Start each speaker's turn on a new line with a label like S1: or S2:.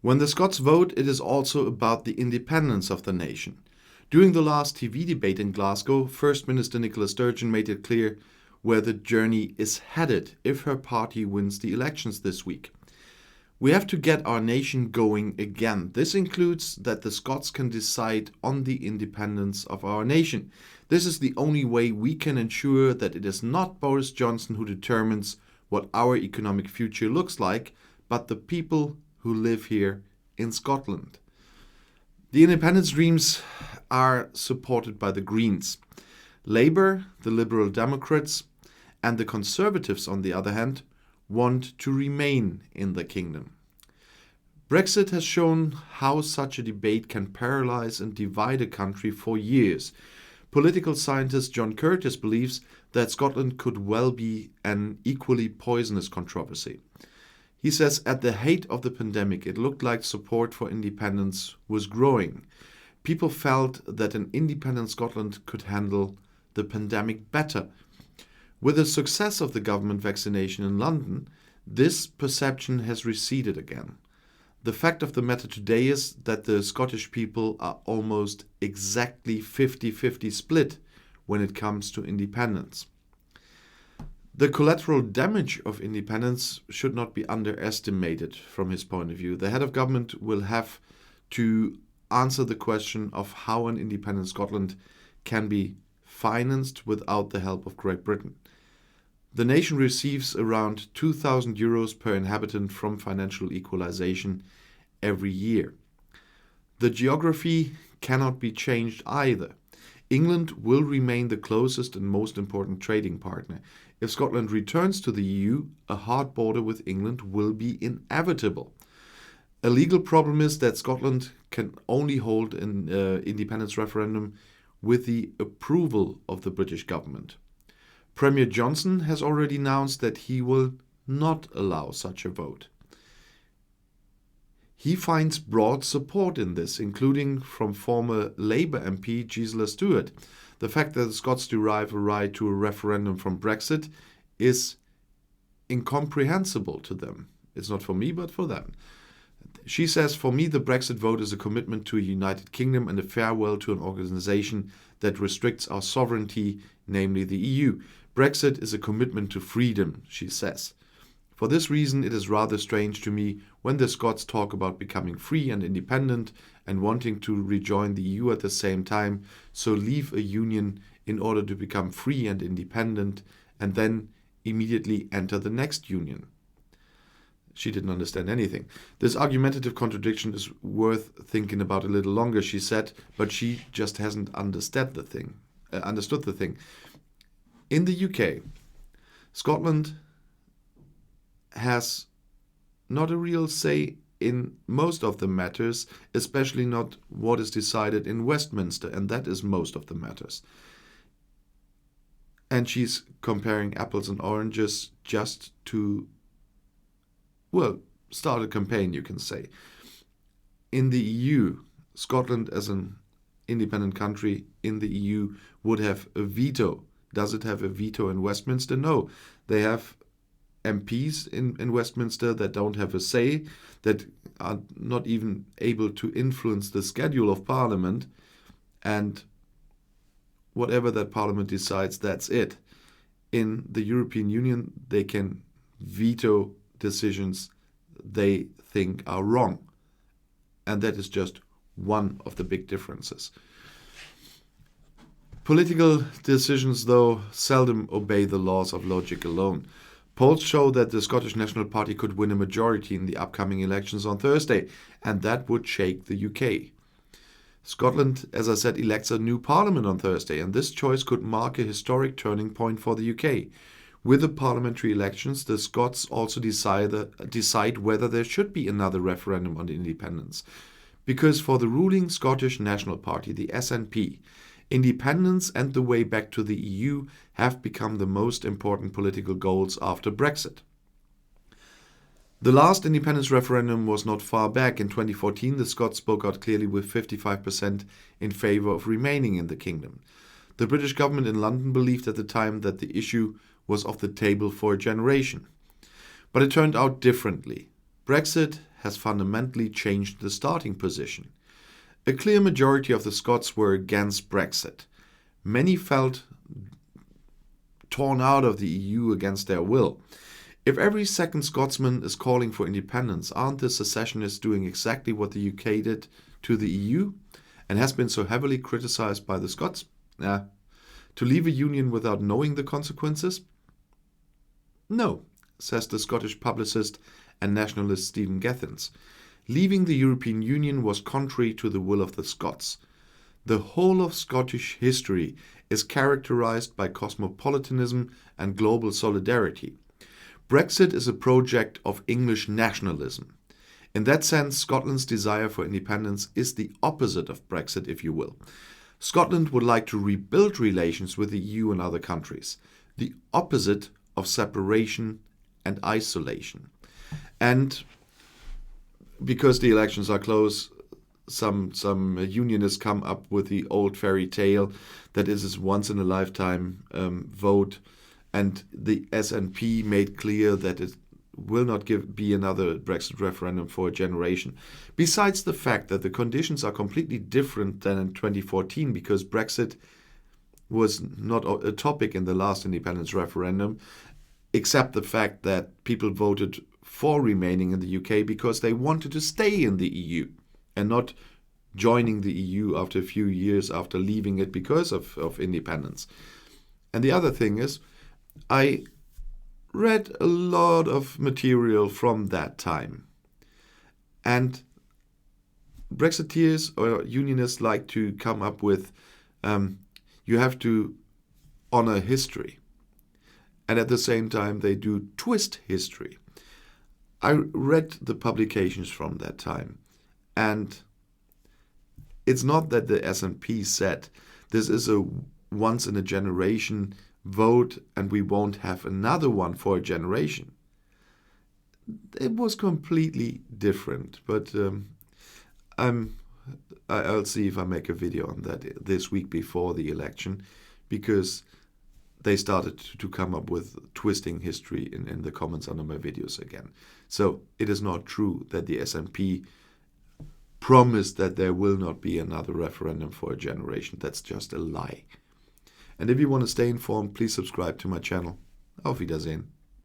S1: When the Scots vote, it is also about the independence of the nation. During the last TV debate in Glasgow, First Minister Nicola Sturgeon made it clear where the journey is headed if her party wins the elections this week. We have to get our nation going again. This includes that the Scots can decide on the independence of our nation. This is the only way we can ensure that it is not Boris Johnson who determines what our economic future looks like, but the people who live here in Scotland. The independence dreams are supported by the Greens. Labour, the Liberal Democrats, and the Conservatives, on the other hand, want to remain in the kingdom. Brexit has shown how such a debate can paralyze and divide a country for years. Political scientist John Curtis believes that Scotland could well be an equally poisonous controversy. He says at the height of the pandemic, it looked like support for independence was growing. People felt that an independent Scotland could handle the pandemic better. With the success of the government vaccination in London, this perception has receded again. The fact of the matter today is that the Scottish people are almost exactly 50-50 split when it comes to independence. The collateral damage of independence should not be underestimated from his point of view. The head of government will have to answer the question of how an independent Scotland can be financed without the help of Great Britain. The nation receives around €2,000 per inhabitant from financial equalization every year. The geography cannot be changed either. England will remain the closest and most important trading partner. If Scotland returns to the EU, a hard border with England will be inevitable. A legal problem is that Scotland can only hold an independence referendum with the approval of the British government. Premier Johnson has already announced that he will not allow such a vote. He finds broad support in this, including from former Labour MP Nicola Sturgeon. The fact that the Scots derive a right to a referendum from Brexit is incomprehensible to them. It's not for me, but for them. She says, for me, the Brexit vote is a commitment to a united kingdom and a farewell to an organization that restricts our sovereignty, namely the EU. Brexit is a commitment to freedom, she says. For this reason, it is rather strange to me when the Scots talk about becoming free and independent and wanting to rejoin the EU at the same time, so leave a union in order to become free and independent and then immediately enter the next union. She didn't understand anything. This argumentative contradiction is worth thinking about a little longer, she said, but she just hasn't understood the thing. In the UK, Scotland has not a real say in most of the matters, especially not what is decided in Westminster, and that is most of the matters. And she's comparing apples and oranges just to, start a campaign, you can say. In the EU, Scotland as an independent country in the EU would have a veto. Does it have a veto in Westminster? No. They have MPs in Westminster that don't have a say, that are not even able to influence the schedule of Parliament, and whatever that Parliament decides, that's it. In the European Union, they can veto decisions they think are wrong. And that is just one of the big differences. Political decisions, though, seldom obey the laws of logic alone. Polls show that the Scottish National Party could win a majority in the upcoming elections on Thursday, and that would shake the UK. Scotland, as I said, elects a new parliament on Thursday, and this choice could mark a historic turning point for the UK. With the parliamentary elections, the Scots also decide whether there should be another referendum on independence. Because for the ruling Scottish National Party, the SNP, independence and the way back to the EU have become the most important political goals after Brexit. The last independence referendum was not far back. In 2014, the Scots spoke out clearly with 55% in favour of remaining in the kingdom. The British government in London believed at the time that the issue was off the table for a generation. But it turned out differently. Brexit has fundamentally changed the starting position. A clear majority of the Scots were against Brexit. Many felt torn out of the EU against their will. If every second Scotsman is calling for independence, aren't the secessionists doing exactly what the UK did to the EU and has been so heavily criticized by the Scots? To leave a union without knowing the consequences? No, says the Scottish publicist and nationalist Stephen Gethins. Leaving the European Union was contrary to the will of the Scots. The whole of Scottish history is characterized by cosmopolitanism and global solidarity. Brexit is a project of English nationalism. In that sense, Scotland's desire for independence is the opposite of Brexit, if you will. Scotland would like to rebuild relations with the EU and other countries, the opposite of separation and isolation. And because the elections are close, some unionists come up with the old fairy tale that it is once in a lifetime vote, and the SNP made clear that it will not be another Brexit referendum for a generation. Besides the fact that the conditions are completely different than in 2014, because Brexit was not a topic in the last independence referendum, except the fact that people voted for remaining in the UK because they wanted to stay in the EU and not joining the EU after a few years after leaving it because of independence. And the other thing is, I read a lot of material from that time. And Brexiteers or unionists like to come up with, you have to honor history. And at the same time, they do twist history. I read the publications from that time. And it's not that the SNP said this is a once-in-a-generation vote and we won't have another one for a generation. It was completely different, but I'll see if I make a video on that this week before the election, because they started to come up with twisting history in the comments under my videos again. So it is not true that the SNP promised that there will not be another referendum for a generation. That's just a lie. And if you want to stay informed, please subscribe to my channel. Auf Wiedersehen.